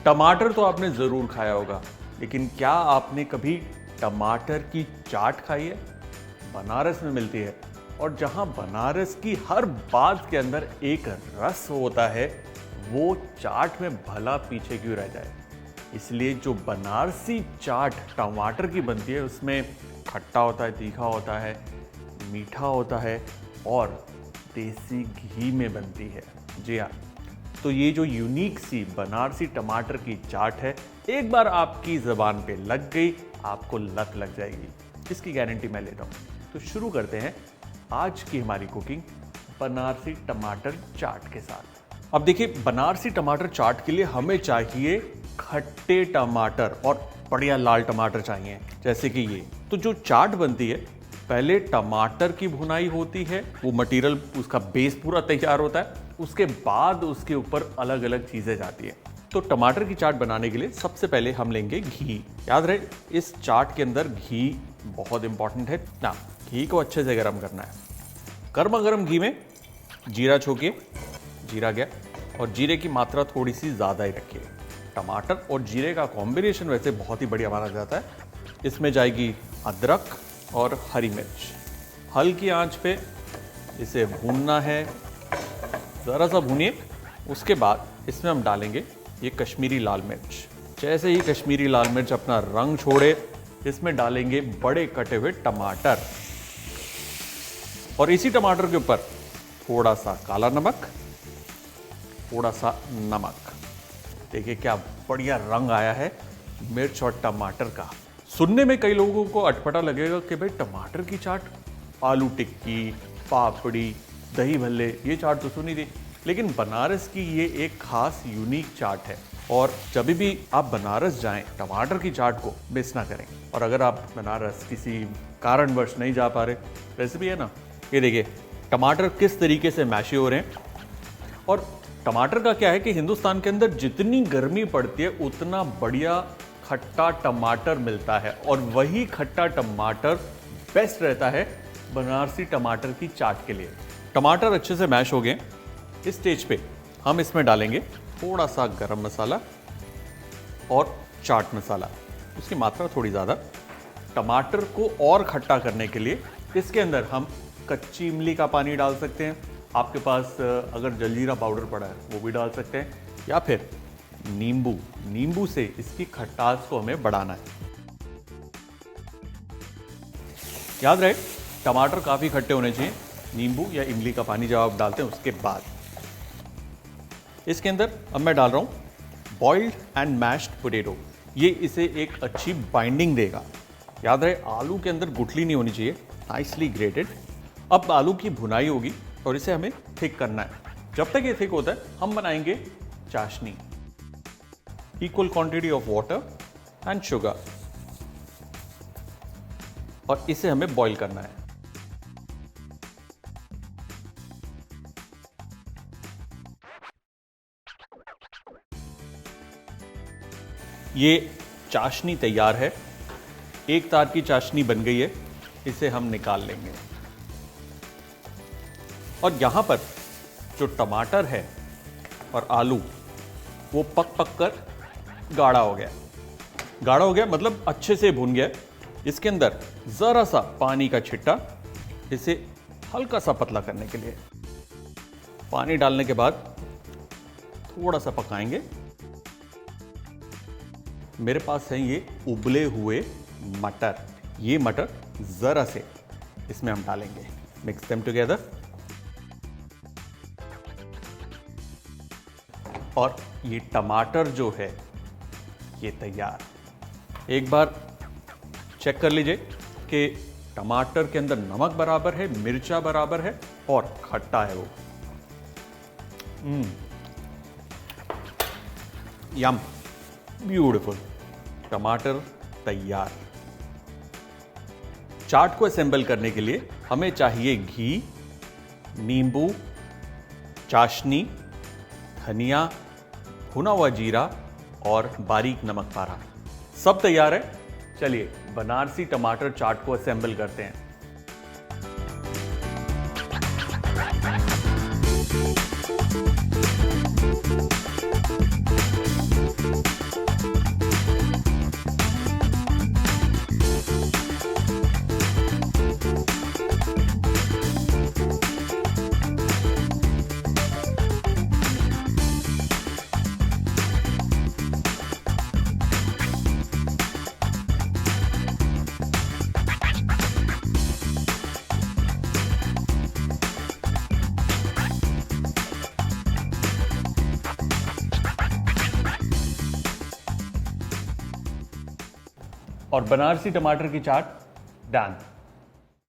टमाटर तो आपने ज़रूर खाया होगा, लेकिन क्या आपने कभी टमाटर की चाट खाई है? बनारस में मिलती है, और जहां बनारस की हर बात के अंदर एक रस होता है, वो चाट में भला पीछे क्यों रह जाए। इसलिए जो बनारसी चाट टमाटर की बनती है, उसमें खट्टा होता है, तीखा होता है, मीठा होता है और देसी घी में बनती है। जी हाँ, तो ये जो यूनिक सी बनारसी टमाटर की चाट है, एक बार आपकी ज़बान पे लग गई, आपको लत लग जाएगी। इसकी गारंटी मैं लेता हूँ। तो शुरू करते हैं आज की हमारी कुकिंग बनारसी टमाटर चाट के साथ। अब देखिए, बनारसी टमाटर चाट के लिए हमें चाहिए खट्टे टमाटर और बढ़िया लाल टमाटर चाहिए, जैसे कि ये। तो जो चाट बनती है, पहले टमाटर की भुनाई होती है, वो मटेरियल उसका बेस पूरा तैयार होता है, उसके बाद उसके ऊपर अलग अलग चीज़ें जाती है। तो टमाटर की चाट बनाने के लिए सबसे पहले हम लेंगे घी। याद रहे, इस चाट के अंदर घी बहुत इंपॉर्टेंट है ना। घी को अच्छे से गर्म करना है। गर्मा गर्म घी में जीरा छोंकिए, जीरा गया, और जीरे की मात्रा थोड़ी सी ज़्यादा ही रखिए। टमाटर और जीरे का कॉम्बिनेशन वैसे बहुत ही बढ़िया माना जाता है। इसमें जाएगी अदरक और हरी मिर्च। हल्की आंच पे इसे भूनना है, ज़रा सा भूनिए। उसके बाद इसमें हम डालेंगे ये कश्मीरी लाल मिर्च। जैसे ही कश्मीरी लाल मिर्च अपना रंग छोड़े, इसमें डालेंगे बड़े कटे हुए टमाटर, और इसी टमाटर के ऊपर थोड़ा सा काला नमक, थोड़ा सा नमक। देखिए क्या बढ़िया रंग आया है मिर्च और टमाटर का। सुनने में कई लोगों को अटपटा लगेगा कि भाई टमाटर की चाट, आलू टिक्की, पापड़ी, दही भल्ले, ये चाट तो सुनी थी, लेकिन बनारस की ये एक खास यूनिक चाट है। और जब भी आप बनारस जाएं, टमाटर की चाट को मिस ना करें। और अगर आप बनारस किसी कारणवश नहीं जा पा रहे, रेसिपी है ना, ये देखिए टमाटर किस तरीके से मैशे हो रहे हैं। और टमाटर का क्या है कि हिंदुस्तान के अंदर जितनी गर्मी पड़ती है, उतना बढ़िया खट्टा टमाटर मिलता है, और वही खट्टा टमाटर बेस्ट रहता है बनारसी टमाटर की चाट के लिए। टमाटर अच्छे से मैश हो गए। इस स्टेज पे हम इसमें डालेंगे थोड़ा सा गरम मसाला और चाट मसाला, उसकी मात्रा थोड़ी ज़्यादा। टमाटर को और खट्टा करने के लिए इसके अंदर हम कच्ची इमली का पानी डाल सकते हैं। आपके पास अगर जलजीरा पाउडर पड़ा है वो भी डाल सकते हैं, या फिर नींबू से इसकी खटास को हमें बढ़ाना है। याद रहे, टमाटर काफ़ी खट्टे होने चाहिए। नींबू या इमली का पानी जब आप डालते हैं उसके बाद इसके अंदर अब मैं डाल रहा हूँ बॉइल्ड एंड मैश्ड पोटैटो। ये इसे एक अच्छी बाइंडिंग देगा। याद रहे, आलू के अंदर गुठली नहीं होनी चाहिए, नाइसली ग्रेटेड। अब आलू की भुनाई होगी और इसे हमें थिक करना है। जब तक ये थिक होता है, हम बनाएंगे चाशनी। Equal quantity of water and sugar, और इसे हमें बॉईल करना है। ये चाशनी तैयार है। एक तार की चाशनी बन गई है, इसे हम निकाल लेंगे। और यहां पर जो टमाटर है और आलू, वो पक कर गाढ़ा हो गया मतलब अच्छे से भुन गया। इसके अंदर जरा सा पानी का छिट्टा, इसे हल्का सा पतला करने के लिए। पानी डालने के बाद थोड़ा सा पकाएंगे। मेरे पास है ये उबले हुए मटर। ये मटर जरा से इसमें हम डालेंगे। मिक्स देम टुगेदर, और ये टमाटर जो है ये तैयार। एक बार चेक कर लीजिए कि टमाटर के अंदर नमक बराबर है, मिर्चा बराबर है और खट्टा है वो। यम, ब्यूटीफुल। टमाटर तैयार। चाट को असेंबल करने के लिए हमें चाहिए घी, नींबू, चाशनी, धनिया, भुना हुआ जीरा और बारीक नमक पारा। सब तैयार है। चलिए बनारसी टमाटर चाट को असेंबल करते हैं। और बनारसी टमाटर की चाट डन।